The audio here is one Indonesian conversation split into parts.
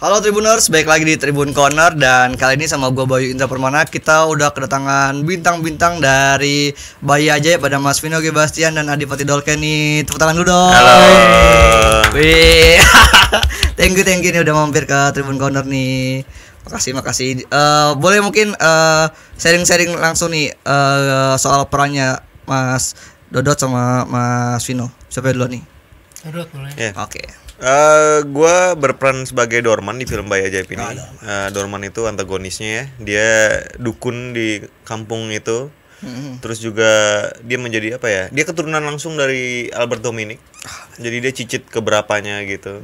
Halo Tribuners, baik lagi di Tribun Corner dan kali ini sama gue Bayu Indra Permana. Kita udah kedatangan bintang-bintang dari Bayi Ajaib, pada Mas Vino G. Bastian dan Adipati Dolken nih. Tepuk tangan dulu dong. Halo. Wih. Thank you nih udah mampir ke Tribun Corner nih. Makasih. Boleh mungkin sharing-sharing langsung nih soal perannya Mas Dodot sama Mas Vino. Siapa dulu nih? Dodot boleh. Yeah. Oke. Gue berperan sebagai Dorman di film Bayi Ajaib ini. Dorman itu antagonisnya ya. Dia dukun di kampung itu. Terus juga dia menjadi apa ya? Dia keturunan langsung dari Albert Dominic. Jadi dia cicit keberapanya gitu.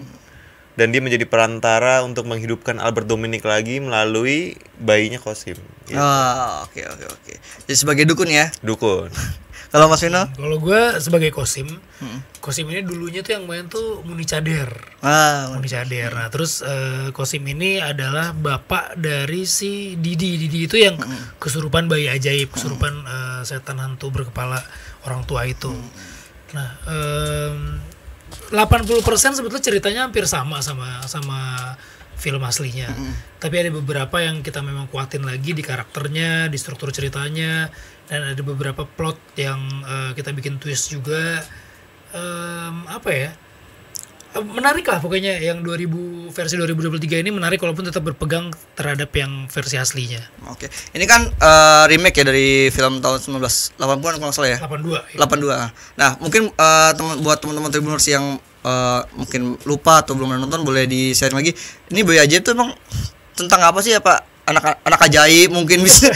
Dan dia menjadi perantara untuk menghidupkan Albert Dominic lagi melalui bayinya Kosim. Gitu. Oke. Jadi sebagai dukun ya? Dukun. Kalau Mas Vino? Kalau gue sebagai Kosim, Kosim ini dulunya tuh yang main tuh Muni Cader. Muni Cader. Nah terus Kosim ini adalah bapak dari si Didi. Didi itu yang kesurupan Bayi Ajaib, kesurupan setan hantu berkepala orang tua itu. Nah 80% sebetulnya ceritanya hampir sama film aslinya. Tapi ada beberapa yang kita memang kuatin lagi di karakternya, di struktur ceritanya, dan ada beberapa plot yang kita bikin twist juga. Menarik lah pokoknya yang versi 2023 ini menarik walaupun tetap berpegang terhadap yang versi aslinya. Oke. Ini kan remake ya dari film tahun 1980-an kalau nggak salah ya? 82. 82. Nah, mungkin buat teman-teman Tribuners yang mungkin lupa atau belum nonton boleh di-share lagi. Ini Bayi Ajaib tuh emang tentang apa sih ya, Pak? Anak ajaib mungkin bisa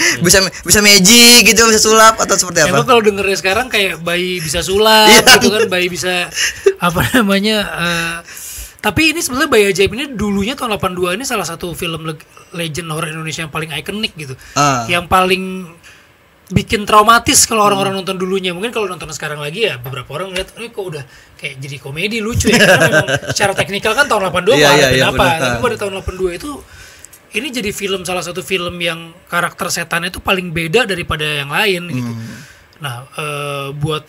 magic gitu, bisa sulap atau seperti apa? Emang kalau dengernya sekarang kayak bayi bisa sulap gitu kan, bayi bisa tapi ini sebenarnya Bayi Ajaib ini dulunya tahun 82 ini salah satu film legend horror Indonesia yang paling ikonik gitu. Yang paling bikin traumatis kalau orang-orang nonton dulunya. Mungkin kalau nonton sekarang lagi ya beberapa orang lihat ini kok udah kayak jadi komedi lucu ya. Karena memang secara teknikal kan tahun 82 apa. Tapi pada tahun 82 itu ini jadi salah satu film yang karakter setannya itu paling beda daripada yang lain gitu. Nah, buat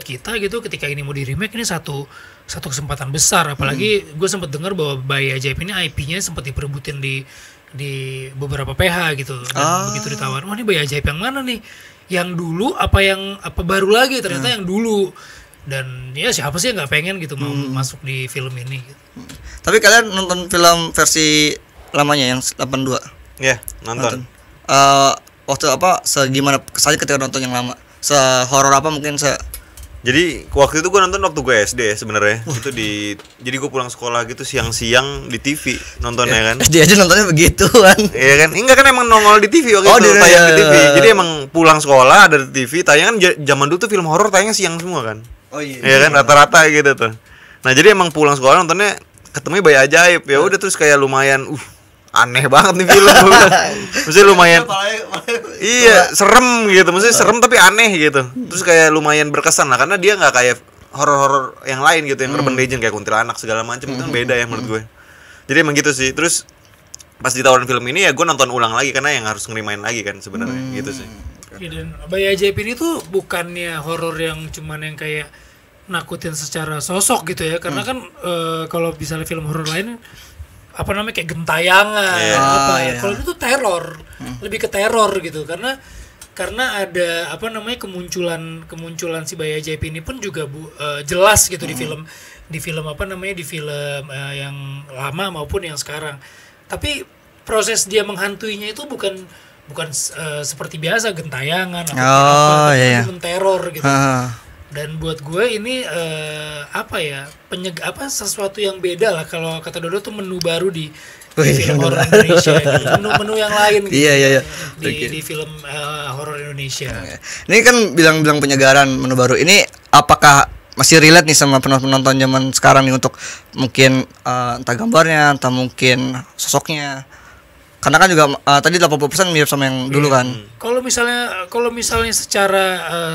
kita gitu ketika ini mau di remake ini satu kesempatan besar, apalagi gue sempat dengar bahwa Bayi Ajaib ini IP-nya sempat diperebutin di beberapa PH gitu. Dan begitu ditawarin, wah ini Bayi Ajaib yang mana nih? Yang dulu apa baru lagi? Ternyata yang dulu. Dan ya siapa sih yang nggak pengen gitu mau masuk di film ini gitu. Tapi kalian nonton film versi lamanya yang 82? Ya, nonton. Waktu gimana kesannya ketika nonton yang lama? Sehoror apa mungkin Jadi waktu itu gue nonton waktu gue SD ya sebenarnya. Jadi gue pulang sekolah gitu siang-siang di TV nontonnya kan. SD aja nontonnya begituan. Iya kan? Enggak kan emang nongol di TV waktu itu tayang di TV. Jadi emang pulang sekolah ada di TV, tayangan zaman dulu tuh film horor tayangnya siang semua kan. Oh iya. Iya kan rata-rata gitu tuh. Nah, jadi emang pulang sekolah nontonnya ketemu Bayi Ajaib. Ya udah terus kayak lumayan aneh banget nih film. Maksudnya lumayan iya serem gitu, maksudnya serem tapi aneh gitu. Terus kayak lumayan berkesan lah karena dia nggak kayak horor-horor yang lain gitu, yang urban legend kayak kuntilanak segala macam itu kan beda ya menurut gue. Jadi emang gitu sih. Terus pas ditawarin film ini ya gue nonton ulang lagi karena yang harus ngerimain lagi kan sebenarnya gitu sih. Dan Bayi Ajaib ini tuh bukannya horor yang cuman yang kayak nakutin secara sosok gitu ya, karena kan kalau misalnya film horor lain kayak gentayangan kalau itu teror, lebih ke teror gitu, karena ada kemunculan si Bayi Ajaib ini pun juga jelas gitu di film yang lama maupun yang sekarang. Tapi proses dia menghantuinya itu bukan seperti biasa gentayangan atau menteror gitu. Dan buat gue ini sesuatu yang beda lah, kalau kata Dodo tuh menu baru di film horor Indonesia, menu yang lain gitu. Iya. Di film horor Indonesia. Ini kan bilang penyegaran menu baru. Ini apakah masih relate nih sama penonton zaman sekarang nih untuk mungkin entah gambarnya, entah mungkin sosoknya? Karena kan juga tadi 80% mirip sama yang dulu kan. Kalau misalnya secara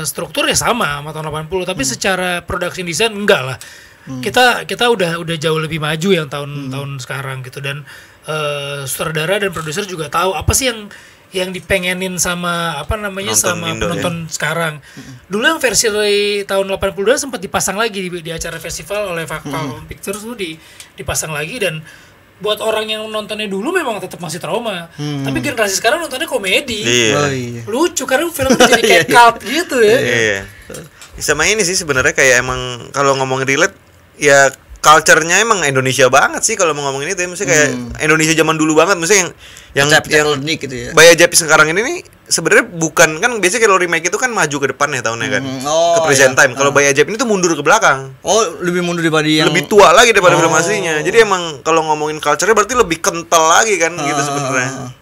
struktur ya sama tahun 80, tapi secara production design enggak lah. Kita udah jauh lebih maju yang tahun sekarang gitu, dan sutradara dan produser juga tahu apa sih yang dipengenin sama sama penonton sekarang. Dulu yang versi dari tahun 82 sempat dipasang lagi di acara festival oleh Falcon Pictures tuh dipasang lagi, dan buat orang yang nontonnya dulu memang tetap masih trauma. Tapi generasi sekarang nontonnya komedi. Iya. Lucu karena film jadi kayak cult gitu ya. Iya. Sama ini sih sebenarnya kayak emang kalau ngomongin relate ya culture-nya emang Indonesia banget sih kalau mau ngomongin itu ya. Maksudnya kayak Indonesia zaman dulu banget. Maksudnya yang gitu ya. Bayi Ajaib sekarang ini nih sebenarnya bukan kan biasanya kalau remake itu kan maju ke depan ya tahunnya kan. Ke present time. Kalau Bayi Ajaib ini tuh mundur ke belakang. Oh, lebih mundur daripada yang lebih tua lagi daripada film aslinya. Jadi emang kalau ngomongin culture-nya berarti lebih kental lagi kan gitu sebenarnya.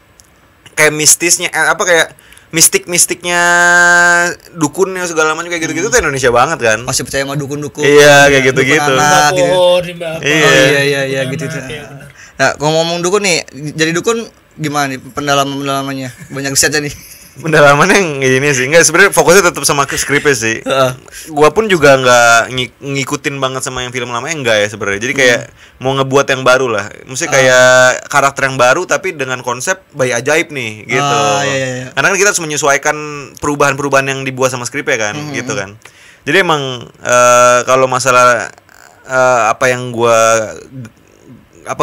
Kayak mistisnya kayak mistik-mistiknya dukunnya segala macam kayak gitu-gitu tuh Indonesia banget kan. Masih percaya sama dukun-dukun. Iya, kayak gitu-gitu. Iya gitu. Nah, kalau ngomong dukun nih, jadi dukun gimana nih pendalamannya? Banyak risetnya nih. Pendalamannya yang ini sih, enggak sebenarnya fokusnya tetap sama skripnya sih. Gua pun juga enggak ngikutin banget sama yang film lamanya enggak ya sebenarnya. Jadi kayak mau ngebuat yang baru lah. Mesti kayak karakter yang baru tapi dengan konsep Bayi Ajaib nih gitu. Iya. Karena kan kita harus menyesuaikan perubahan-perubahan yang dibuat sama skripnya kan, gitu kan. Jadi emang kalau masalah apa yang gua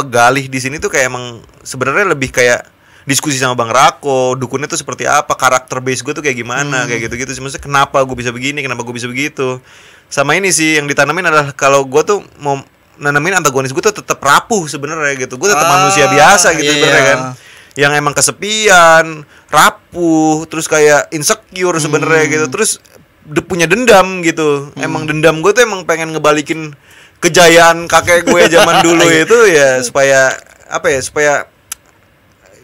galih di sini tuh kayak emang sebenarnya lebih kayak diskusi sama Bang Rako, dukunnya tuh seperti apa, karakter base gue tuh kayak gimana, kayak gitu-gitu. Maksudnya kenapa gue bisa begini, kenapa gue bisa begitu. Sama ini sih yang ditanamin adalah kalau gue tuh mau nanamin antagonis gue tuh tetap rapuh sebenarnya gitu. Gue tetap manusia biasa gitu sebenarnya kan. Yang emang kesepian, rapuh, terus kayak insecure sebenarnya gitu. Terus punya dendam gitu. Emang dendam gue tuh emang pengen ngebalikin kejayaan kakek gue zaman dulu itu ya supaya supaya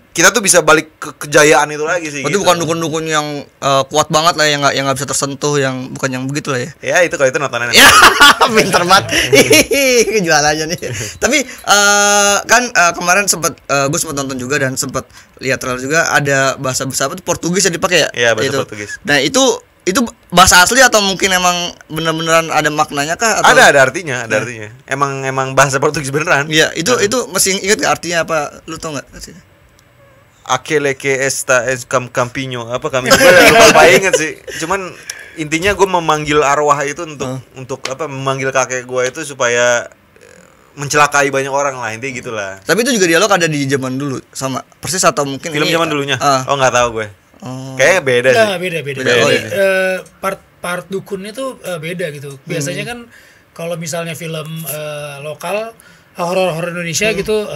kita tuh bisa balik ke kejayaan itu lagi sih. Berarti gitu. bukan dukun-dukun yang kuat banget lah, yang nggak bisa tersentuh, yang bukan yang begitu lah ya. Ya itu kalau itu nontonan. Ya, pinter banget. Jual aja nih. Tapi kan kemarin gue sempat nonton juga dan sempat lihat trailer juga, ada bahasa apa tuh Portugis yang dipakai ya? Iya, bahasa itu. Portugis. Nah, itu bahasa asli atau mungkin emang beneran ada maknanya kah? Atau? Ada artinya, artinya. Emang bahasa Portugis beneran. Iya, itu masih ingat gak artinya apa? Lu tau nggak? Aquele que esta es campiño apa kami lupa inget sih. Cuman intinya gue memanggil arwah itu untuk memanggil kakek gue itu supaya mencelakai banyak orang lah, intinya gitulah. Tapi itu juga dialog ada di zaman dulu sama persis atau mungkin film ini zaman dulunya? Oh nggak tahu gue. Kayaknya beda sih. Beda. Part dukunnya tuh beda gitu. Biasanya kan kalau misalnya film lokal horor Indonesia gitu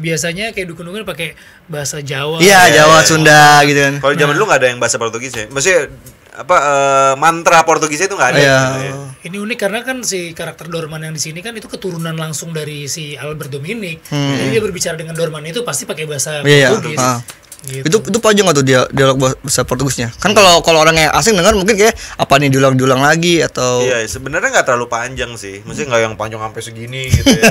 biasanya kayak dukun-dukun pakai bahasa Jawa. Iya, Jawa, Sunda gitu kan. Kalau zaman dulu nggak ada yang bahasa Portugis ya. Maksudnya mantra Portugisnya itu nggak ada. Ini unik karena kan si karakter Dorman yang di sini kan itu keturunan langsung dari si Albert Dominic. Jadi dia berbicara dengan Dorman itu pasti pakai bahasa Portugis. Gitu. Itu panjang atau dialog bahasa Portugisnya? Kan kalau orang yang asing dengar mungkin kayak apa nih diulang lagi atau. Iya, sebenarnya nggak terlalu panjang sih. Maksudnya nggak yang panjang sampai segini gitu ya.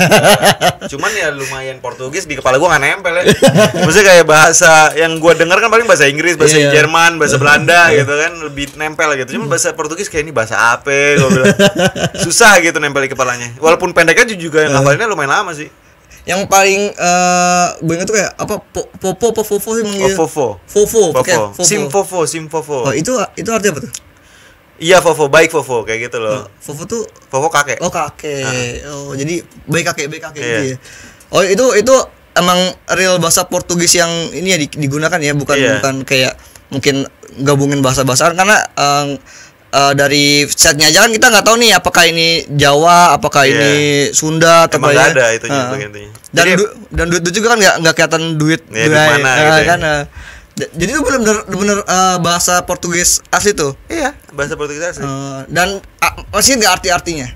Cuman ya lumayan Portugis di kepala gua nggak nempel ya. Maksudnya kayak bahasa yang gua dengar kan paling bahasa Inggris, bahasa Jerman, bahasa Belanda gitu kan lebih nempel gitu. Cuman bahasa Portugis kayak ini bahasa apa gua bilang. Susah gitu nempel di kepalanya. Walaupun pendeknya juga yang hafalinnya lumayan lama sih. Yang paling gue ingat tuh kayak apa Fofo sih manggil. Fofo. Sim Fofo. Oh, itu artinya apa tuh? Iya, Fofo, baik Fofo kayak gitu loh. Fofo tuh kakek. Oh, kakek. Oh, jadi baik kakek gitu ya. Oh, itu emang real bahasa Portugis yang ini ya digunakan ya, bukan kayak mungkin gabungin bahasa-bahasaan karena dari setnya aja kan kita nggak tahu nih apakah ini Jawa, apakah ini Sunda atau apa ya. Ada itu intinya. Dan duit juga kan nggak kelihatan duit mana gitu kan. Jadi itu benar-benar bahasa Portugis asli tuh. Iya, bahasa Portugis asli. Dan masih nggak artinya?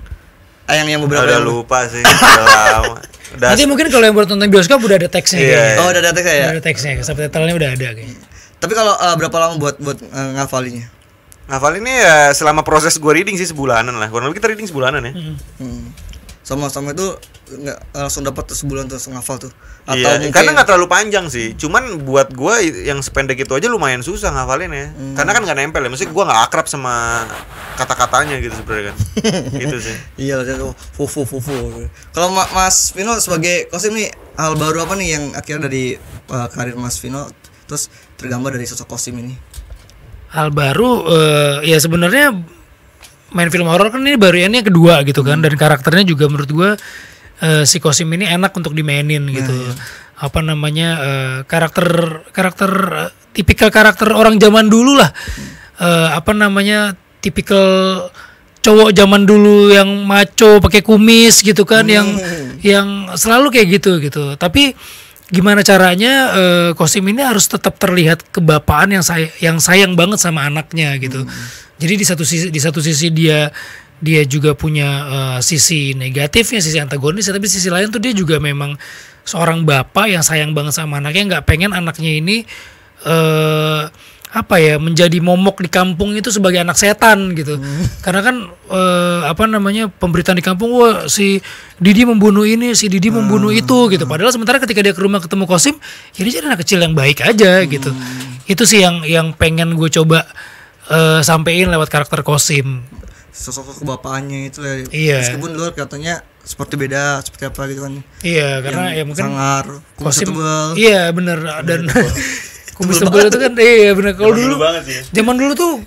Yang beberapa udah lupa sih. Lama. Nanti mungkin kalau yang buat nonton bioskop udah ada teksnya. Oh, udah ada teksnya ya. Udah ada teksnya, subtitlenya udah ada kayaknya. Tapi kalau berapa lama buat ngafalinnya? Ngafalinnya ya selama proses gue reading sih sebulanan lah. Kurang lebih kita reading sebulanan ya. Sama-sama itu nggak langsung dapat sebulan terus ngafal tuh. Atau mungkin karena nggak terlalu panjang sih. Cuman buat gue yang sependek itu aja lumayan susah ngafalinnya. Karena kan nggak nempel ya. Maksudnya gue nggak akrab sama kata-katanya gitu sebenarnya kan. Gitu sih. Iya, fufu. Kalau Mas Vino sebagai Kosim nih, hal baru apa nih yang akhirnya dari karir Mas Vino terus tergambar dari sosok Kosim ini? Hal baru ya sebenarnya main film horor kan ini baru yang kedua gitu kan, dan karakternya juga menurut gua si Kosim ini enak untuk dimainin gitu. Apa namanya karakter tipikal karakter orang zaman dulu lah. Apa namanya tipikal cowok zaman dulu yang maco pakai kumis gitu kan, yang selalu kayak gitu. Tapi gimana caranya Kosim ini harus tetap terlihat kebapaan yang sayang banget sama anaknya gitu. Jadi di satu sisi dia juga punya sisi negatifnya, sisi antagonis, tapi sisi lain tuh dia juga memang seorang bapak yang sayang banget sama anaknya, nggak pengen anaknya ini menjadi momok di kampung itu sebagai anak setan gitu. Karena kan pemberitaan di kampung, wah si Didi membunuh ini, si Didi membunuh itu gitu. Padahal sementara ketika dia ke rumah ketemu Kosim, ya dia jadi anak kecil yang baik aja gitu. Itu sih yang pengen gue coba sampein lewat karakter Kosim. Sosok kebapaannya itu ya. Iya. Meskipun luar katanya seperti beda, seperti apa gitu kan. Iya, karena ya mungkin sangar, Kosim tebal. Iya, bener. Dan kumis tebal itu kan iya bener. Kalau dulu zaman dulu tuh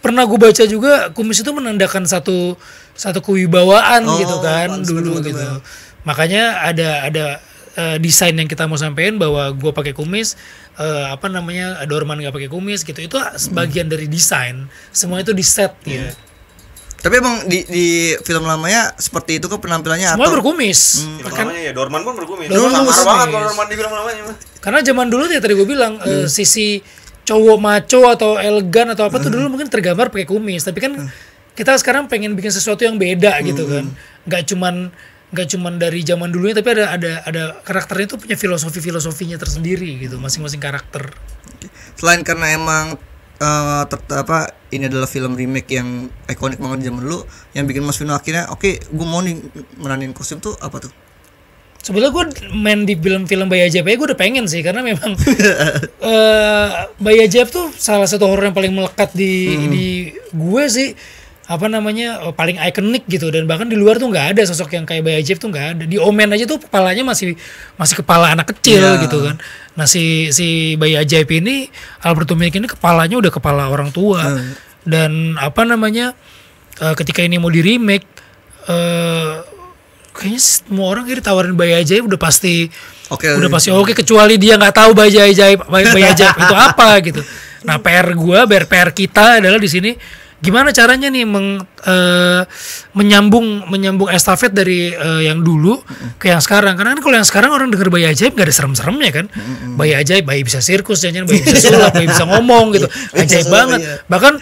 pernah gue baca juga kumis itu menandakan satu kewibawaan gitu kan dulu gitu. Makanya ada desain yang kita mau sampein bahwa gue pakai kumis, Dorman nggak pakai kumis gitu. Itu sebagian dari desain. Semua itu di set ya. Tapi emang di film lamanya seperti itu kan penampilannya semua berkumis. Makanya ya Dorman pun berkumis. Dorman banget kalau Dorman di film lamanya mah. Karena zaman dulu ya tadi gue bilang sisi cowok maco atau elegan atau apa tuh dulu mungkin tergambar pakai kumis. Tapi kan kita sekarang pengen bikin sesuatu yang beda gitu kan. Nggak cuman dari zaman dulunya, tapi ada karakternya itu punya filosofinya tersendiri gitu, masing-masing karakter. Selain karena emang ini adalah film remake yang ikonik banget di zaman dulu, yang bikin Mas Vino akhirnya gue mau nih meranin Kosim tuh apa tuh? Sebenarnya gue main di film Bayi Ajaib aja gue udah pengen sih, karena memang Bayi Ajaib tuh salah satu horor yang paling melekat di gue sih, paling ikonik gitu. Dan bahkan di luar tuh nggak ada sosok yang kayak Bayi Ajaib tuh nggak ada. Di Omen aja tuh kepalanya masih kepala anak kecil gitu kan. Nah si Bayi Ajaib ini Albert Dominik ini kepalanya udah kepala orang tua. Dan ketika ini mau di remake, kayaknya semua orang kayak ditawarin Bayi Ajaib udah pasti oke, kecuali dia nggak tahu Bayi Ajaib itu apa gitu. Nah PR kita adalah di sini gimana caranya nih menyambung estafet dari yang dulu ke yang sekarang. Karena kan kalau yang sekarang orang denger Bayi Ajaib gak ada serem-seremnya kan. Bayi Ajaib, bayi bisa sirkus, jangan bayi bisa sulap, bayi bisa ngomong gitu. Ajaib banget. Bahkan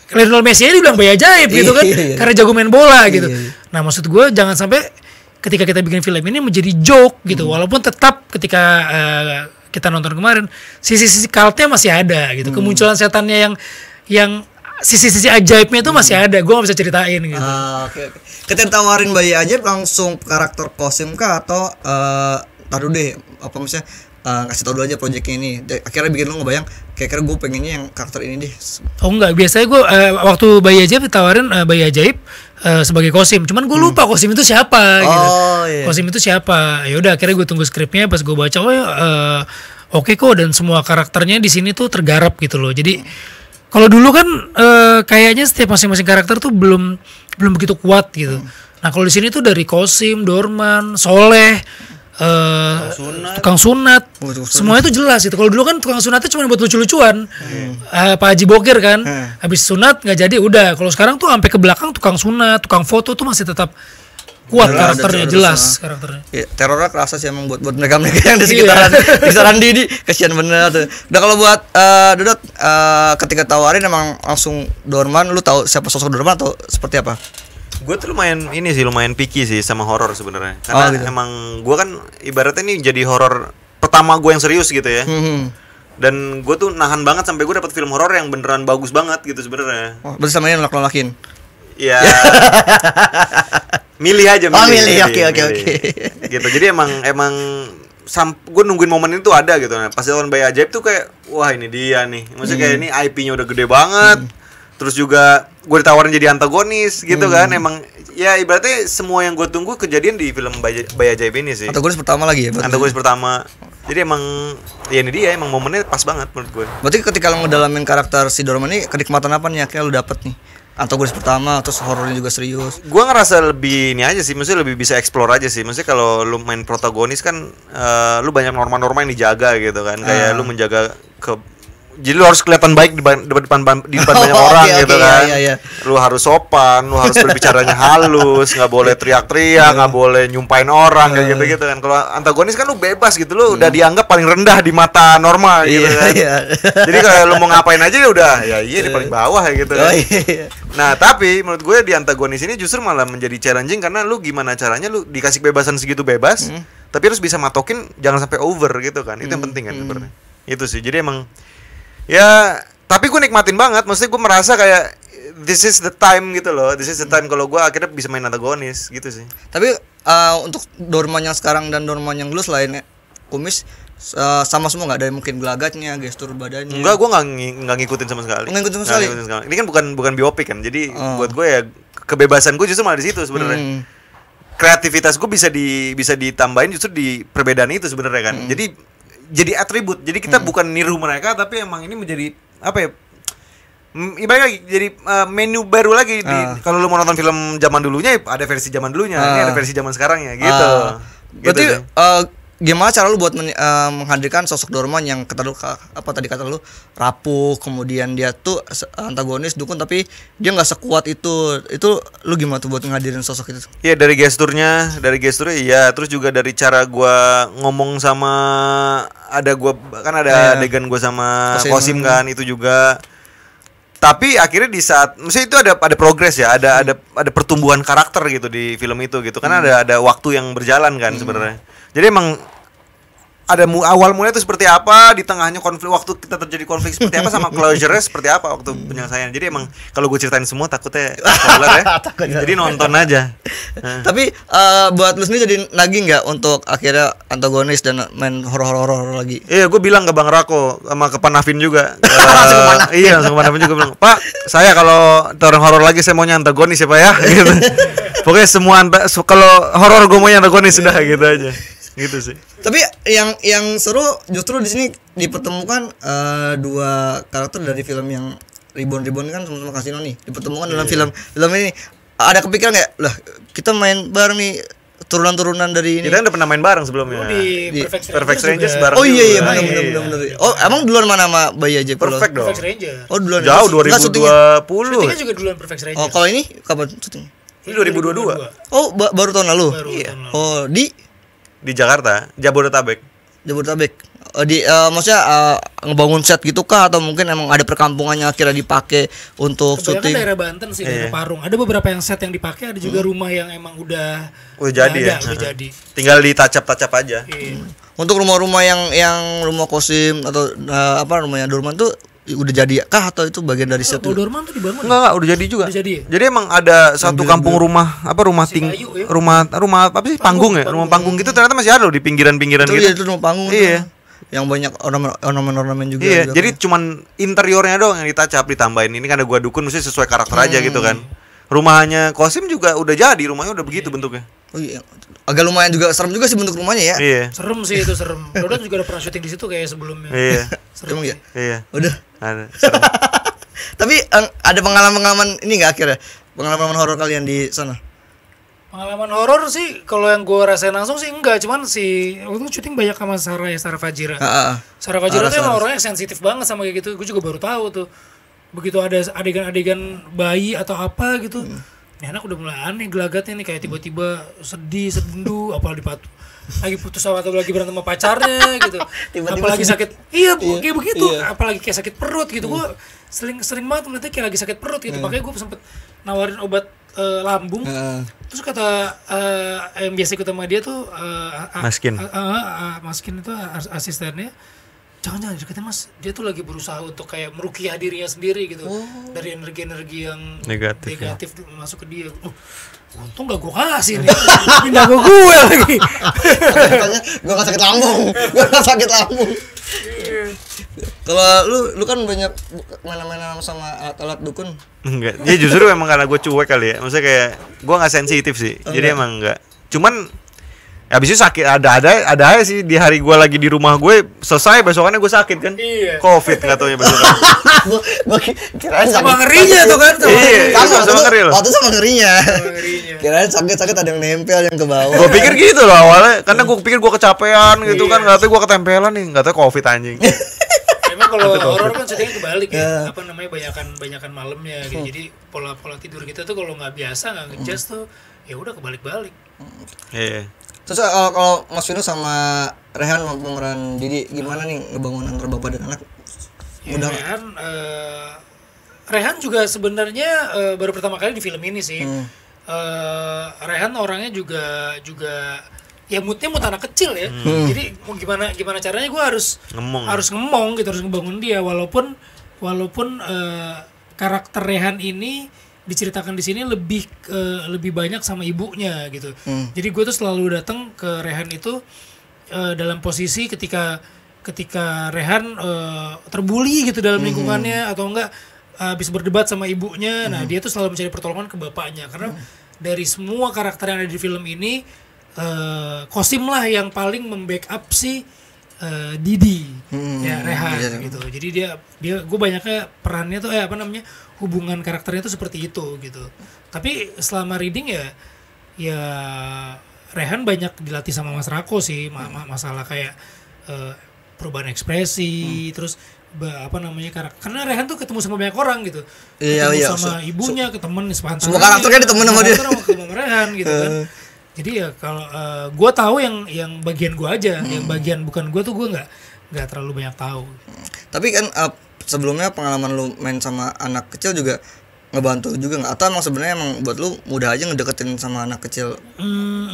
Lionel Messi aja dibilang Bayi Ajaib gitu kan, karena jago main bola gitu. Nah maksud gue jangan sampai ketika kita bikin film ini menjadi joke gitu. Walaupun tetap ketika kita nonton kemarin sisi-sisi cultnya masih ada gitu. Kemunculan setannya yang sisi-sisi ajaibnya itu masih ada. Gue gak bisa ceritain gitu. Oke. Ketika tawarin Bayi Ajaib langsung karakter Kosim kah atau taruh deh apa misalnya kasih tau dulu aja proyeknya ini. Akhirnya bikin lo ngebayang kira-kira gue pengennya yang karakter ini deh. Oh enggak, biasanya gue waktu Bayi Ajaib ditawarin Bayi Ajaib sebagai Kosim. Cuman gue lupa Kosim itu siapa gitu. Iya. Kosim itu siapa? Ya udah akhirnya gue tunggu skripnya, pas gue baca oke kok, dan semua karakternya di sini tuh tergarap gitu loh. Jadi kalau dulu kan kayaknya setiap masing-masing karakter tuh belum begitu kuat gitu. Nah kalau di sini tuh dari Kosim, Dorman, Soleh, tukang sunat, semua itu jelas gitu. Kalau dulu kan tukang sunatnya cuma buat lucu-lucuan, Pak Haji Bokir kan, habis sunat nggak jadi udah. Kalau sekarang tuh sampai ke belakang tukang sunat, tukang foto tuh masih tetap kuat karakternya, jelas karakternya. Ya, terornya kerasa sih emang buat mereka yang di sekitaran Didi, kasihan bener tuh. Udah kalau buat Dodot, ketika tawarin emang langsung Dorman, lu tahu siapa sosok Dorman atau seperti apa? Gue tuh lumayan picky sih sama horor sebenarnya. Karena gitu. Emang gue kan ibaratnya ini jadi horor pertama gue yang serius gitu ya. Dan gue tuh nahan banget sampai gue dapet film horor yang beneran bagus banget gitu sebenarnya. Bersama yang laki-lakin. Ya. Milih aja. Oke. Gitu. Jadi emang gue nungguin momen itu ada gitu. Nah, pas nonton Bayi Ajaib tuh kayak wah ini dia nih. Maksudnya kayak ini IP-nya udah gede banget. Terus juga gue ditawarin jadi antagonis gitu kan. Emang ya ibaratnya semua yang gue tunggu kejadian di film Bayi Ajaib ini sih. Antagonis pertama lagi ya? Antagonis pertama. Jadi emang ya ini dia, emang momennya pas banget menurut gue. Berarti ketika lo ngedalamin karakter si Dorman ini, kenikmatan apa nih akhirnya lo dapet nih? antagonis pertama, terus horornya juga serius. Gua ngerasa lebih ini aja sih, maksudnya lebih bisa explore aja sih. Maksudnya kalau lu main protagonis kan lu banyak norma-norma yang dijaga gitu kan. Kayak lu menjaga jadi lu harus kelihatan baik di depan banyak orang gitu kan. Iya. Lu harus sopan, lu harus berbicaranya halus, nggak boleh teriak-teriak, nggak boleh nyumpain orang kayak gitu kan. Kalau antagonis kan lu bebas gitu, lu udah dianggap paling rendah di mata norma gitu kan. Jadi kalau lu mau ngapain aja ya udah, di paling bawah ya gitu kan. Nah, tapi menurut gue di antagonis ini justru malah menjadi challenging karena lu gimana caranya lu dikasih kebebasan segitu bebas, tapi harus bisa matokin jangan sampai over gitu kan. Itu yang penting kan sebenarnya. Itu sih. Jadi emang ya, tapi gue nikmatin banget. Maksudnya gue merasa kayak this is the time gitu loh. This is the time kalau gue akhirnya bisa main antagonis gitu sih. Tapi untuk Dorman yang sekarang dan Dorman yang dulu selain Kumis sama semua nggak ada mungkin gelagatnya, gestur badannya? Enggak, gue nggak ngikutin sama sekali. Ngikutin sama sekali. Ini kan bukan biopik kan. Jadi buat gue ya kebebasan gue justru malah di situ sebenarnya. Kreativitas gue bisa ditambahin justru di perbedaan itu sebenarnya kan. Jadi atribut. Jadi kita bukan niru mereka, tapi emang ini menjadi apa ya? Ibaratnya jadi menu baru lagi. Kalau lu mau nonton film zaman dulunya, ada versi zaman dulunya, ini ada versi zaman sekarangnya gitu. Berarti gimana cara lu buat menghadirkan sosok Dorman yang kata lu rapuh, kemudian dia tuh antagonis dukun tapi dia nggak sekuat itu lu gimana tuh buat ngadirin sosok itu? Iya, dari gesturnya iya, terus juga dari cara gua ngomong sama ada adegan gua sama Kosim kan, itu juga. Tapi akhirnya di saat maksudnya itu ada progres ya, ada pertumbuhan karakter gitu di film itu gitu. Karena ada waktu yang berjalan kan sebenarnya. Jadi emang ada awal mulanya itu seperti apa, di tengahnya waktu kita terjadi konflik seperti apa, sama closure-nya seperti apa waktu penyelesaian. Jadi emang kalau gue ceritain semua takutnya spoiler ya. Jadi nonton aja. Tapi buat lu sendiri jadi nagih nggak untuk akhirnya antagonis dan main horor lagi? Iya, gue bilang ke Bang Rako sama ke Panavin juga. Langsung Langsung ke Panavin juga bilang, "Pak, saya kalau orang horor lagi saya maunya antagonis ya Pak ya." Gitu. Pokoknya kalau horor gue maunya antagonis sudah gitu aja. Gitu sih. Tapi yang seru justru di sini dipertemukan dua karakter dari film yang Ribbon kan sama-sama kasino nih. Dipertemukan dalam film ini. Ada kepikiran nggak? Lah, kita main bareng nih turunan-turunan dari ini. Kita udah pernah main bareng sebelumnya. Di Perfect Strangers bareng. Oh iya benar. Oh, emang duluan mana sama Bayi Ajaib? Perfect dong. Perfect Stranger. Oh, duluan. Jauh 2020. Syutingnya juga duluan Perfect Stranger. Oh, kalau ini kapan syutingnya? Ini 2022. Oh, baru tahun lalu. Iya. Oh, di Jakarta, Jabodetabek. Maksudnya ngebangun set gitu kah atau mungkin emang ada perkampungannya akhirnya dipakai untuk syuting? Kebanyakan daerah Banten sih, daerah Parung. Ada beberapa yang set yang dipakai, ada juga rumah yang emang udah jadi ya. Udah jadi. Tinggal ditacap-tacap aja. Iya. Untuk rumah-rumah yang rumah Kosim atau rumahnya Dorman tuh udah jadi kah atau itu bagian dari set? Dorman tuh dibangun. Enggak, udah jadi juga. Udah jadi. Jadi emang ada satu kampung rumah rumah apa sih? Panggung ya? Rumah panggung gitu ternyata masih ada loh di pinggiran-pinggiran gitu. Iya, itu rumah panggung. Iya. Yang banyak ornamen juga. Iya, jadi cuman interiornya doang yang ditacap, ditambahin. Ini kan ada gua dukun mesti sesuai karakter aja gitu kan. Rumahnya Kosim juga udah jadi, rumahnya udah begitu bentuknya. Oh iya. Agak lumayan juga serem juga sih bentuk rumahnya ya. Iya. Serem sih itu, serem. Dodan juga udah pernah syuting di situ kayak sebelumnya. Iya. Serem ya? Iya. Udah. Ada. Serem. Tapi ada pengalaman ini enggak akhirnya? Pengalaman horor kalian di sana? Pengalaman horor sih kalau yang gue rasain langsung sih enggak, cuman waktu itu syuting banyak sama Sarah Fajira. Sarah Fajira tuh emang orangnya sensitif banget sama kayak gitu. Gue juga baru tahu tuh. Begitu ada adegan-adegan bayi atau apa gitu. Ini anak udah mulai aneh gelagatnya nih, kayak tiba-tiba sedih, sendu, apalagi lagi putus atau lagi berantem sama pacarnya gitu. Tiba-tiba apalagi sakit. Iya, kayak begitu. Iya. Apalagi kayak sakit perut gitu. Gue sering banget ngeliatnya kayak lagi sakit perut gitu. Makanya gue sempet nawarin obat lambung. Terus kata yang biasa ikut sama dia tuh Maskin. Maskin itu asistennya. Jangan deketin Mas, dia tuh lagi berusaha untuk kayak meruqyah dirinya sendiri gitu. Dari energi-energi yang negatif masuk ke dia. Untung gak gue kasih nih. Pindah ke gue lagi. Gue gak sakit lambung. Kalau lu kan banyak main-main sama alat dukun. Enggak. Dia justru emang karena gue cuek kali ya. Maksudnya kayak gue gak sensitif sih. Jadi emang enggak. Cuman Habis itu sakit, ada aja sih di hari gue lagi di rumah gue selesai, besokannya gue sakit kan. Iya. Covid nggak taunya besokan. Gua kirain Sama ngerinya tuh kan. Sama ngeri loh. Waktu sama ngerinya. Ngerinya. Kirain sakit ada yang nempel yang ke bawah. Gue pikir gitu loh awalnya, karena gue pikir gue kecapean gitu kan, nggak tahu gue ketempelan nih, nggak tahu Covid anjing. Emang kalau horor kan settingnya kebalik ya. Apa namanya, banyakan malamnya gitu. Jadi pola tidur kita tuh kalau nggak biasa, nggak ngejas tuh ya udah kebalik-balik. Iya. Terus kalau Mas Vino sama Rehan pemeran Didi gimana nih ngebangun antara bapak dan anak? Ya, Rehan juga sebenarnya baru pertama kali di film ini sih. Rehan orangnya juga ya moodnya mood anak kecil ya. Jadi mau gimana caranya gue harus ngemong gitu, harus ngebangun dia walaupun karakter Rehan ini diceritakan di sini lebih banyak sama ibunya gitu. Jadi gue tuh selalu datang ke Rehan itu dalam posisi ketika Rehan terbuli gitu dalam lingkungannya atau enggak habis berdebat sama ibunya. Nah, dia tuh selalu mencari pertolongan ke bapaknya karena dari semua karakter yang ada di film ini Kosim lah yang paling membackup si Didi ya Rehan gitu. Jadi dia gue banyaknya perannya tuh hubungan karakternya tuh seperti itu gitu. Tapi selama reading ya Rehan banyak dilatih sama Mas Rako sih, masalah kayak perubahan ekspresi, terus karakter. Karena Rehan tuh ketemu sama banyak orang gitu. Ketemu sama ibunya, ketemu sepantaran. Semua karakternya ditemu sama dia. Sama Rehan gitu kan. Jadi ya kalau gue tahu yang bagian gue aja, yang bagian bukan gue tuh gue nggak terlalu banyak tahu. Tapi kan sebelumnya pengalaman lu main sama anak kecil juga ngebantu juga nggak? Atau emang sebenarnya buat lu mudah aja ngedeketin sama anak kecil?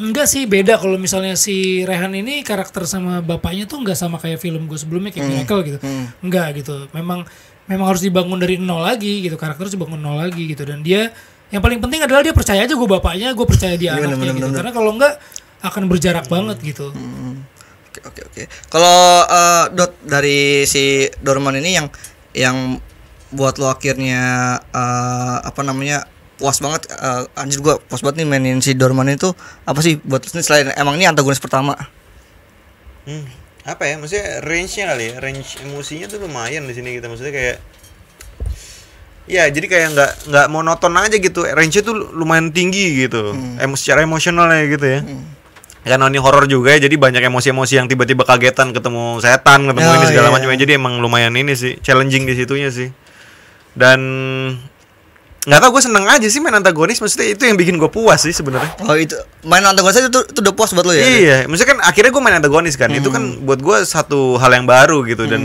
Enggak sih, beda kalau misalnya si Rehan ini karakter sama bapaknya tuh nggak sama kayak film gue sebelumnya kayak Miracle gitu. Enggak gitu. Memang harus dibangun dari nol lagi gitu, karakter harus dibangun nol lagi gitu. Dan dia yang paling penting adalah dia percaya aja gue bapaknya, gue percaya dia anaknya gitu. Karena kalau enggak akan berjarak banget gitu. Oke. Kalau Dot dari si Dorman ini yang buat lo akhirnya puas banget, anjir gue puas banget nih mainin si Dorman itu apa sih buat lo selain emang ini antagonis pertama? Apa ya, maksudnya range-nya kali ya, range emosinya tuh lumayan di sini gitu, maksudnya kayak ya jadi kayak nggak monoton aja gitu, range-nya tuh lumayan tinggi gitu, secara emosionalnya gitu ya. Karena ini horor juga ya, jadi banyak emosi-emosi yang tiba-tiba kagetan ketemu setan, ketemu ini segala macam. Jadi emang lumayan ini sih, challenging di situnya sih. Dan nggak tahu, gue seneng aja sih main antagonis, maksudnya itu yang bikin gue puas sih sebenarnya. Oh, itu main antagonis itu udah puas buat lo ya? Iya, maksudnya kan akhirnya gue main antagonis kan, itu kan buat gue satu hal yang baru gitu, dan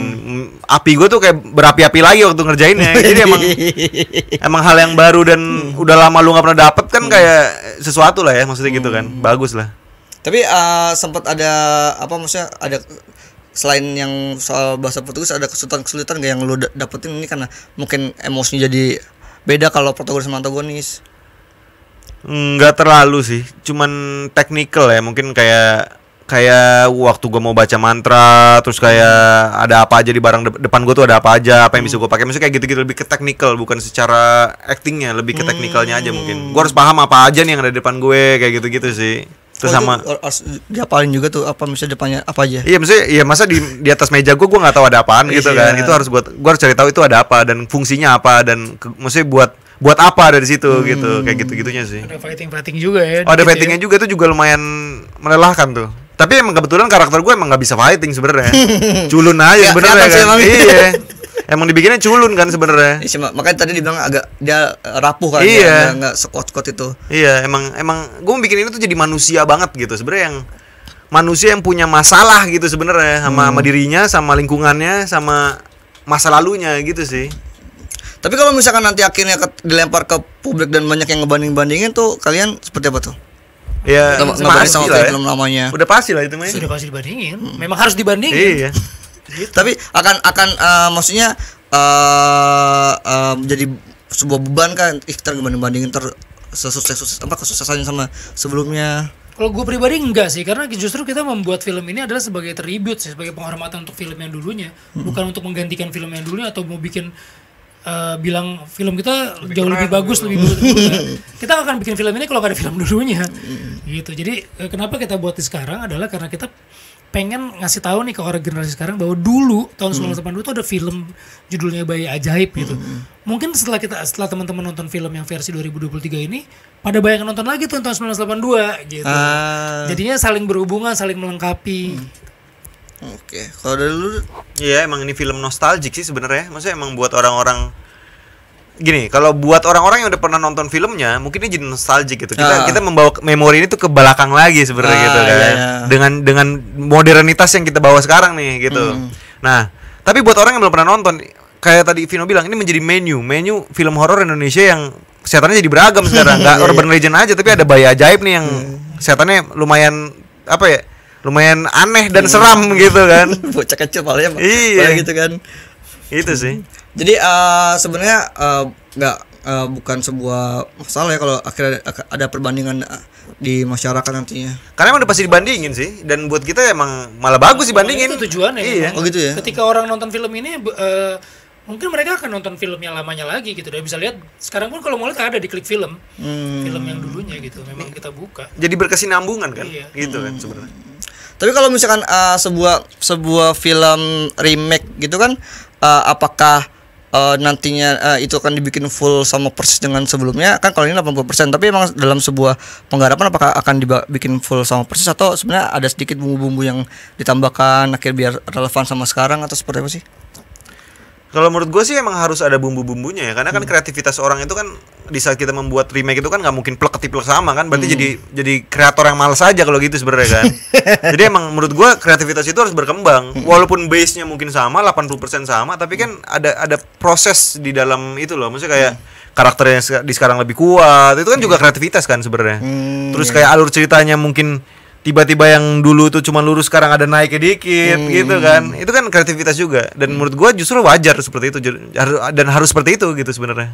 api gue tuh kayak berapi-api lagi waktu ngerjainnya. Jadi emang hal yang baru dan udah lama lu nggak pernah dapet kan, kayak sesuatu lah ya, maksudnya gitu kan, bagus lah. Tapi sempat ada maksudnya ada selain yang soal bahasa Portugis, ada kesulitan gak yang lu dapetin ini karena mungkin emosinya jadi beda kalau protagonis sama antagonis? Nggak terlalu sih, cuman technical ya, mungkin kayak waktu gue mau baca mantra, terus kayak ada apa aja di barang depan gue tuh, ada apa aja, apa yang bisa gue pakai, maksudnya kayak gitu-gitu, lebih ke technical, bukan secara actingnya, lebih ke technicalnya aja mungkin. Gue harus paham apa aja nih yang ada di depan gue, kayak gitu-gitu sih. Terus sama harus diapalin juga tuh apa misalnya depannya apa aja. Iya, maksudnya ya masa di atas meja gue nggak tahu ada apaan gitu kan. Itu harus gue harus cari tahu itu ada apa dan fungsinya apa, dan maksudnya buat apa dari situ gitu, kayak gitu-gitunya sih. Ada fighting juga ya. Oh, ada fightingnya juga, itu juga lumayan melelahkan tuh. Tapi emang kebetulan karakter gue emang nggak bisa fighting sebenarnya. Culun aja sebenarnya kan. Iya. Emang dibikinnya culun kan sebenarnya. Iya, makanya tadi dibilang agak dia rapuh kan, dia nggak sekuat-kuat itu. Iya, emang gue bikin ini tuh jadi manusia banget gitu. Sebenarnya yang manusia yang punya masalah gitu sebenarnya sama dirinya, sama lingkungannya, sama masa lalunya gitu sih. Tapi kalau misalkan nanti akhirnya dilempar ke publik dan banyak yang ngebanding-bandingin tuh, kalian seperti apa tuh? Ya, sama film lamanya. Udah pasti lah itu mah. Sudah pasti dibandingin. Memang harus dibandingin. Iya. Gitu. Tapi akan maksudnya jadi sebuah beban kan, kita bandingin kesuksesannya sama sebelumnya. Kalau gue pribadi enggak sih, karena justru kita membuat film ini adalah sebagai tribute sih, sebagai penghormatan untuk film yang dulunya, bukan untuk menggantikan film yang dulunya atau mau bikin bilang film kita jauh lebih bagus, lebih bagus. Kita nggak akan bikin film ini kalau nggak ada film dulunya, gitu. Jadi kenapa kita buat di sekarang adalah karena kita pengen ngasih tahu nih ke orang generasi sekarang bahwa dulu tahun 1982 itu ada film judulnya Bayi Ajaib gitu. Mungkin setelah teman-teman nonton film yang versi 2023 ini pada banyak nonton lagi tuh tahun 1982 gitu. Jadinya saling berhubungan, saling melengkapi. Oke, kalau dari lu? Iya, emang ini film nostalgic sih sebenarnya. Maksudnya emang buat orang-orang gini, kalau buat orang-orang yang udah pernah nonton filmnya, mungkin ini jadi nostalgic gitu. Kita membawa memori ini tuh ke belakang lagi sebenarnya gitu kan. Iya. Dengan modernitas yang kita bawa sekarang nih gitu. Nah, tapi buat orang yang belum pernah nonton, kayak tadi Vino bilang, ini menjadi menu film horor Indonesia yang setannya jadi beragam sekarang. Enggak urban legend aja, tapi ada Bayi Ajaib nih yang setannya lumayan lumayan aneh dan seram gitu kan. Bocah kecil palanya iya gitu kan. Itu sih. Jadi sebenarnya bukan sebuah masalah ya kalau akhirnya ada perbandingan di masyarakat nantinya. Karena emang udah pasti dibandingin sih, dan buat kita emang malah bagus dibandingin. Itu tujuannya. Iya. Oh gitu ya. Ketika orang nonton film ini mungkin mereka akan nonton film yang lamanya lagi gitu. Dan bisa lihat sekarang pun kalau mau lihat ada di Klik Film. Film yang dulunya gitu. Memang kita buka. Jadi berkesinambungan kan? Iya. Gitu kan sebenarnya. Tapi kalau misalkan sebuah film remake gitu kan, apakah nantinya itu akan dibikin full sama persis dengan sebelumnya? Kan kalau ini 80%, tapi emang dalam sebuah penggarapan apakah akan dibikin full sama persis atau sebenarnya ada sedikit bumbu-bumbu yang ditambahkan akhir biar relevan sama sekarang atau seperti apa sih? Kalau menurut gue sih emang harus ada bumbu-bumbunya ya, karena kan kreativitas orang itu kan di saat kita membuat remake itu kan nggak mungkin plek-ketiplek sama kan, berarti jadi kreator yang malas aja kalau gitu sebenarnya kan. Jadi emang menurut gue kreativitas itu harus berkembang, walaupun base-nya mungkin sama 80% sama, tapi kan ada proses di dalam itu loh, maksudnya kayak karakternya di sekarang lebih kuat, itu kan juga kreativitas kan sebenarnya. Terus kayak alur ceritanya mungkin tiba-tiba yang dulu tuh cuma lurus sekarang ada naiknya dikit gitu kan. Itu kan kreativitas juga, dan menurut gua justru wajar seperti itu dan harus seperti itu gitu sebenarnya.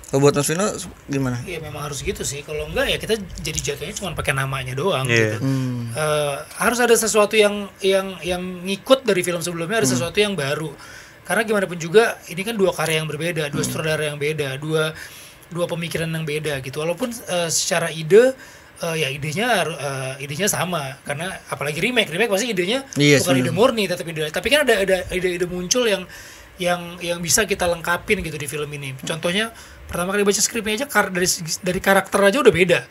Kalau buat Mas Vino gimana? Iya memang harus gitu sih. Kalau enggak ya kita jadi jatuhnya cuma pakai namanya doang Yeah. gitu. Harus ada sesuatu yang ngikut dari film sebelumnya, ada sesuatu yang baru. Karena gimana pun juga ini kan dua karya yang berbeda, dua sutradara yang beda, dua pemikiran yang beda gitu. Walaupun secara ide ya idenya sama, karena apalagi remake pasti idenya bukan ide murni, tapi kan ada ide muncul yang bisa kita lengkapin gitu di film ini. Contohnya pertama kali baca skripnya aja dari karakter aja udah beda.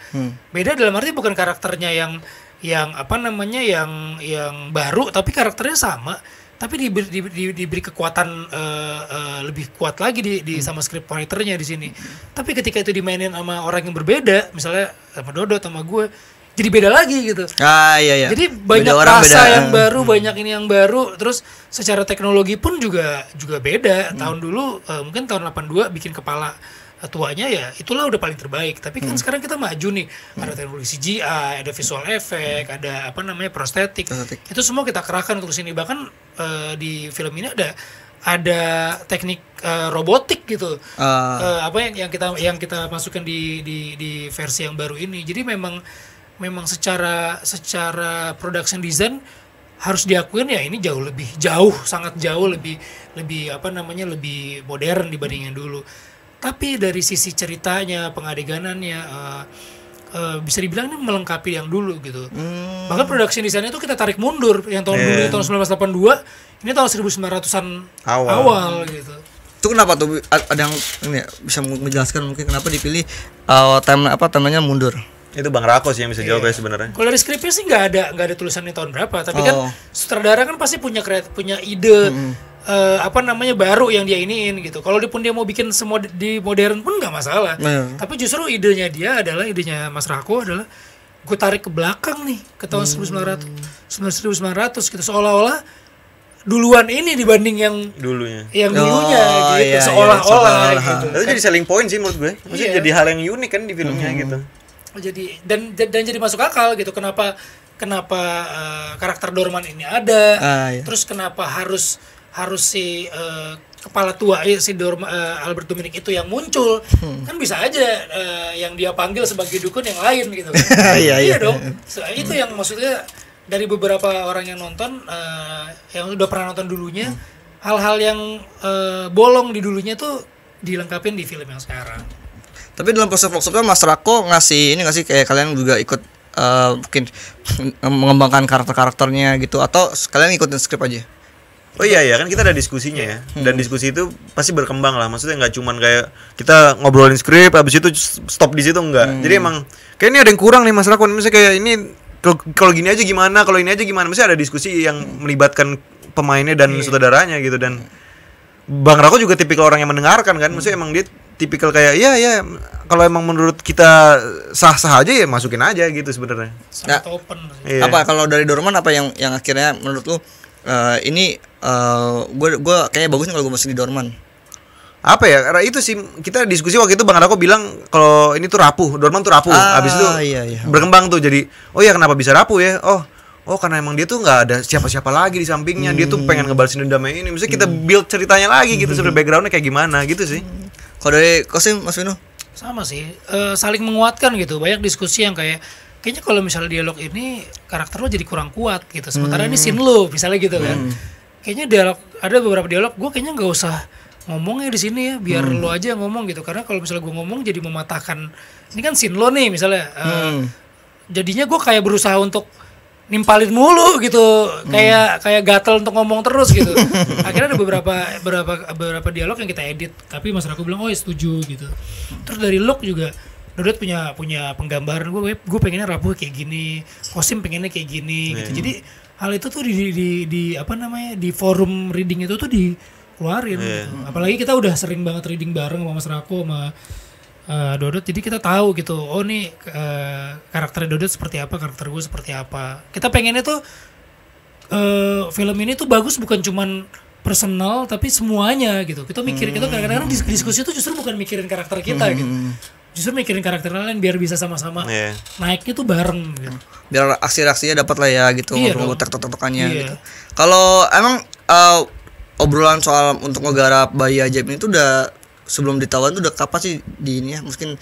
Beda dalam arti bukan karakternya yang baru, tapi karakternya sama, tapi diberi kekuatan lebih kuat lagi sama scriptwriternya di sini. Tapi ketika itu dimainin sama orang yang berbeda, misalnya sama Dodot sama gue, jadi beda lagi gitu. Iya. Jadi banyak rasa yang baru, banyak ini yang baru. Terus secara teknologi pun juga beda. Tahun dulu mungkin tahun 82 bikin kepala tuanya ya itulah udah paling terbaik. Tapi kan sekarang kita maju nih, ada teknologi CGI, ada visual effect, ada prostetik. Itu semua kita kerahkan untuk sini. Bahkan di film ini ada teknik robotik gitu. Yang kita masukkan di versi yang baru ini. Jadi memang secara production design harus diakuin ya ini sangat jauh lebih lebih modern dibanding yang dulu. Tapi dari sisi ceritanya, pengadeganannya bisa dibilang ini melengkapi yang dulu gitu. Bahkan production design-nya itu kita tarik mundur, yang tahun dulu tahun 1982, ini tahun 1900-an awal gitu. Itu kenapa tuh ada yang ini bisa menjelaskan mungkin kenapa dipilih temanya mundur? Itu Bang Rako sih yang bisa jawab ya sebenarnya. Kalau dari skripnya sih nggak ada tulisannya tahun berapa, tapi kan sutradara kan pasti punya ide baru yang dia iniin gitu. Kalau dia mau bikin semua di modern pun nggak masalah. Tapi justru idenya idenya Mas Rako adalah gue tarik ke belakang nih ke tahun 1900 gitu, seolah-olah duluan ini dibanding yang dulunya gitu, seolah-olah gitu. Itu jadi selling point sih menurut gue. Maksudnya jadi hal yang unik kan di filmnya gitu. Jadi dan jadi masuk akal gitu, kenapa karakter Dorman ini ada, terus kenapa harus si kepala tua si Albert Dominic itu yang muncul. Kan bisa aja yang dia panggil sebagai dukun yang lain gitu kan. Iya dong. Itu yang maksudnya dari beberapa orang yang nonton yang udah pernah nonton dulunya hal-hal yang bolong di dulunya tuh dilengkapin di film yang sekarang. Tapi dalam proses workshopnya Mas Rako ngasih ini nggak sih kayak kalian juga ikut mungkin mengembangkan karakter-karakternya gitu atau kalian ikutin skrip aja? Oh iya ya, kan kita ada diskusinya ya. Dan diskusi itu pasti berkembang lah. Maksudnya nggak cuman kayak kita ngobrolin skrip habis itu stop di situ, enggak. Jadi emang kayak ini ada yang kurang nih Mas Rakon. Misalnya kayak ini kalau gini aja gimana, kalau ini aja gimana. Mesti ada diskusi yang melibatkan pemainnya dan sutradaranya gitu. Dan Bang Rako juga tipikal orang yang mendengarkan kan. Maksudnya emang dia tipikal kayak iya kalau emang menurut kita sah-sah aja ya masukin aja gitu sebenarnya. Sangat open. Iya. Apa kalau dari Dorman apa yang akhirnya menurut lu ini gue kayaknya bagus nih kalau gue masukin di Dorman. Apa ya, karena itu sih kita diskusi waktu itu Bang Rako bilang kalau ini tuh rapuh, Dorman tuh rapuh. Habis itu iya. berkembang tuh jadi oh ya kenapa bisa rapuh ya, oh karena emang dia tuh nggak ada siapa-siapa lagi di sampingnya, dia tuh pengen ngebalesin dendamnya ini. Misalnya kita build ceritanya lagi gitu, sebenarnya backgroundnya kayak gimana gitu sih. Kalau dari Kosim Mas Vino? Sama sih, saling menguatkan gitu. Banyak diskusi yang kayaknya kalau misalnya dialog ini karakter lo jadi kurang kuat gitu. Sementara ini scene lo misalnya gitu kan. Kayaknya dialog ada beberapa dialog gue kayaknya nggak usah ngomongnya di sini ya, biar lo aja yang ngomong gitu. Karena kalau misalnya gue ngomong jadi mematahkan. Ini kan scene lo nih misalnya. Jadinya gue kayak berusaha untuk nimpalin mulu gitu, kayak gatel untuk ngomong terus gitu. Akhirnya ada beberapa dialog yang kita edit, tapi Mas Rako bilang ya setuju gitu. Terus dari look juga Dodot punya penggambaran gue pengennya rapuh kayak gini, Kosim pengennya kayak gini gitu. Jadi hal itu tuh di apa namanya di forum reading itu tuh dikeluarin gitu. Apalagi kita udah sering banget reading bareng sama Mas Rako sama Dodot, jadi kita tahu gitu, oh nih karakter Dodot seperti apa, karakter gue seperti apa. Kita pengennya tuh film ini tuh bagus bukan cuman personal tapi semuanya gitu. Kita mikir, kita kadang-kadang diskusi itu justru bukan mikirin karakter kita gitu, justru mikirin karakter lain biar bisa sama-sama naiknya tuh bareng gitu. Biar aksi-aksinya dapat lah ya gitu, ngobrol tek-tek-tekannya gitu. Kalau emang obrolan soal untuk ngegarap Bayi Ajaib ini tuh udah sebelum ditawarin tuh udah kapan sih di ini ya, mungkin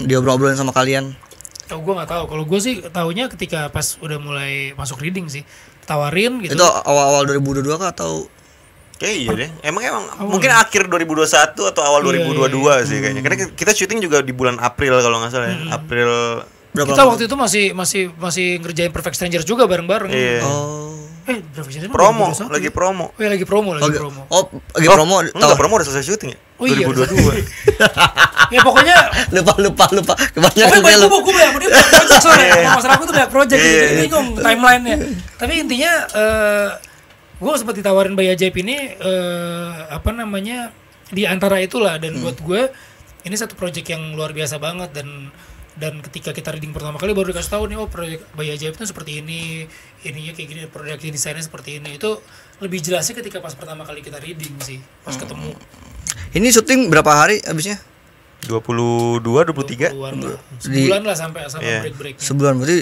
diobrol-obrolin sama kalian? Oh, gue nggak tahu. Kalau gue sih taunya ketika pas udah mulai masuk reading sih, tawarin gitu. Itu awal-awal 2022 kah atau? Kayak iya deh. Emang mungkin akhir 2021 atau awal 2022 sih kayaknya. Karena kita syuting juga di bulan April kalau nggak salah ya. April. Berapa kita waktu itu masih ngerjain Perfect Stranger juga bareng-bareng. Iya. Promo, lagi promo. Oh, ya, lagi promo. Lagi promo. Enggak, promo udah selesai syuting ya? Oh, 2022. Ya pokoknya lupa. Kebanyakan film. Gue banyak project soalnya. Mas Raku tuh banyak project gitu. Jadi bingung timeline-nya. Tapi intinya gue sempat ditawarin Bayi Ajaib ini apa namanya di antara itulah, dan buat gue ini satu project yang luar biasa banget, dan ketika kita reading pertama kali baru dikasih tahu nih, oh proyek Bayi Ajaib itu seperti ini, ininya kayak gini, produksi desainnya seperti ini. Itu lebih jelasnya ketika pas pertama kali kita reading sih, pas ketemu. Ini syuting berapa hari habisnya? 22, 23. Sebulan lah sampai break-breaknya. Sebulan berarti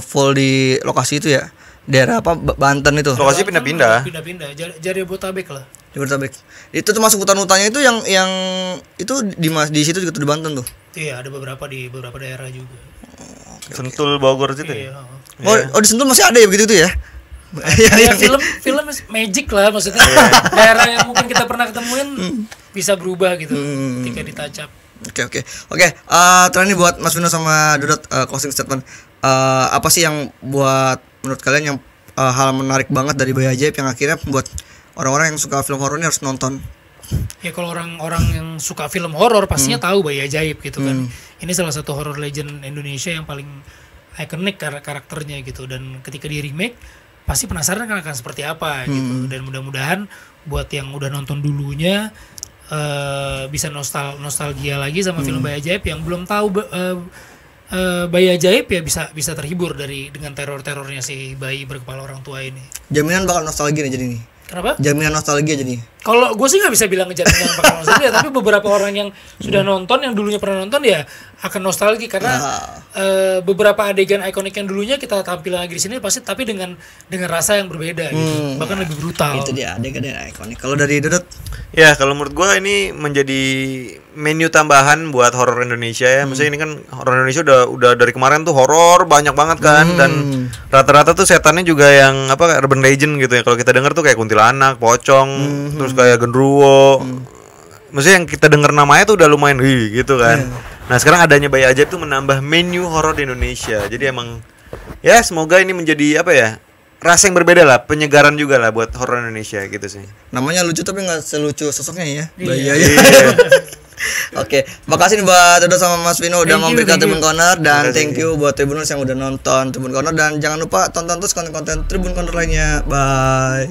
full di lokasi itu ya? Daerah apa? Banten itu? Lokasi pindah-pindah. Jabodetabek lah. Jabodetabek. Itu termasuk hutan-hutannya itu yang itu di situ juga tuh di Banten tuh. Iya, ada beberapa di beberapa daerah juga. Sentul Bogor situ. Iya. Oh, di Sentul masih ada ya begitu itu ya? Ya, film magic lah maksudnya. Daerah yang mungkin kita pernah ketemuin bisa berubah gitu ketika ditacap. Oke. Terakhir nih buat Mas Vino sama Dodot, closing statement. Apa sih yang buat menurut kalian yang hal menarik banget dari Bayi Ajaib yang akhirnya buat orang-orang yang suka film horor ini harus nonton? Ya kalau orang-orang yang suka film horor pastinya tahu Bayi Ajaib gitu kan. Ini salah satu horror legend Indonesia yang paling ikonik karakternya gitu, dan ketika di remake pasti penasaran kan akan seperti apa gitu. Dan mudah-mudahan buat yang udah nonton dulunya bisa nostalgia lagi sama film Bayi Ajaib. Yang belum tahu Bayi Ajaib ya bisa terhibur dengan terornya si bayi berkepala orang tua ini. Jaminan bakal nostalgia nih jadi nih. Kenapa? Jaminan nostalgia jadi. Kalau gue sih nggak bisa bilang jaminan bakal nostalgia, tapi beberapa orang yang sudah nonton, yang dulunya pernah nonton ya akan nostalgia karena beberapa adegan ikonik yang dulunya kita tampil lagi di sini pasti, tapi dengan rasa yang berbeda gitu, bahkan lebih brutal. Itu dia adegan yang ikonik. Kalau dari Dodot? Ya, kalau menurut gua ini menjadi menu tambahan buat horor Indonesia ya. Maksudnya ini kan horor Indonesia udah dari kemarin tuh horor banyak banget kan, dan rata-rata tuh setannya juga yang apa urban legend gitu ya. Kalau kita dengar tuh kayak kuntilanak, pocong, terus kayak genderuwo. Maksudnya yang kita dengar namanya tuh udah lumayan gitu kan. Nah, sekarang adanya Bayi Ajaib tuh menambah menu horor di Indonesia. Jadi emang ya semoga ini menjadi apa ya? Rasa yang berbeda lah, penyegaran juga lah buat horor Indonesia gitu sih. Namanya lucu tapi nggak selucu sosoknya ya. Iya. Oke, makasih nih buat Dodo sama Mas Vino udah mampir ke Tribun Corner, dan Makasih. thank you buat Tribuners yang udah nonton Tribun Corner, dan jangan lupa tonton terus konten-konten Tribun Corner lainnya. Bye.